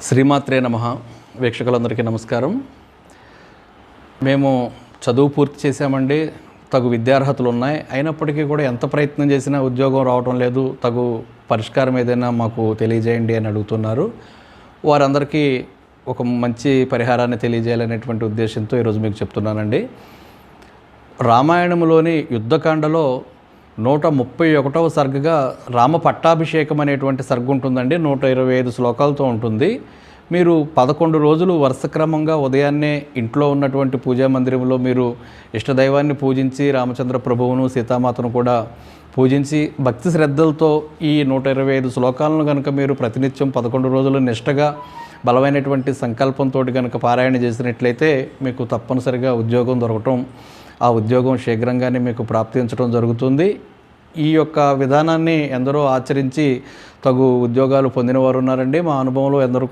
శ్రీమాత్రే నమః. వీక్షకులందరికీ నమస్కారం. మేము చదువు పూర్తి చేశామండి, తగు విద్యార్హతలు ఉన్నాయి, అయినప్పటికీ కూడా ఎంత ప్రయత్నం చేసినా ఉద్యోగం రావటం లేదు, తగు పరిష్కారం ఏదైనా మాకు తెలియజేయండి అని అడుగుతున్నారు. వారందరికీ ఒక మంచి పరిహారాన్ని తెలియజేయాలనేటువంటి ఉద్దేశంతో ఈరోజు మీకు చెప్తున్నానండి. రామాయణంలోని యుద్ధకాండలో 131వ సర్గగా రామ పట్టాభిషేకం అనేటువంటి సర్గ ఉంటుందండి. 125 శ్లోకాలతో ఉంటుంది. మీరు 11 రోజులు వరుసక్రమంగా ఉదయాన్నే ఇంట్లో ఉన్నటువంటి పూజా మందిరంలో మీరు ఇష్టదైవాన్ని పూజించి రామచంద్ర ప్రభువును సీతామాతను కూడా పూజించి భక్తి శ్రద్ధలతో ఈ 125 శ్లోకాలను కనుక మీరు ప్రతినిత్యం 11 రోజులు నిష్టగా బలమైనటువంటి సంకల్పంతో కనుక పారాయణ చేసినట్లయితే మీకు తప్పనిసరిగా ఉద్యోగం దొరకటం, ఆ ఉద్యోగం శీఘ్రంగానే మీకు ప్రాప్తించడం జరుగుతుంది. ఈ యొక్క విధానాన్ని ఎందరో ఆచరించి తగు ఉద్యోగాలు పొందిన వారు ఉన్నారండి. మా అనుభవంలో ఎందరో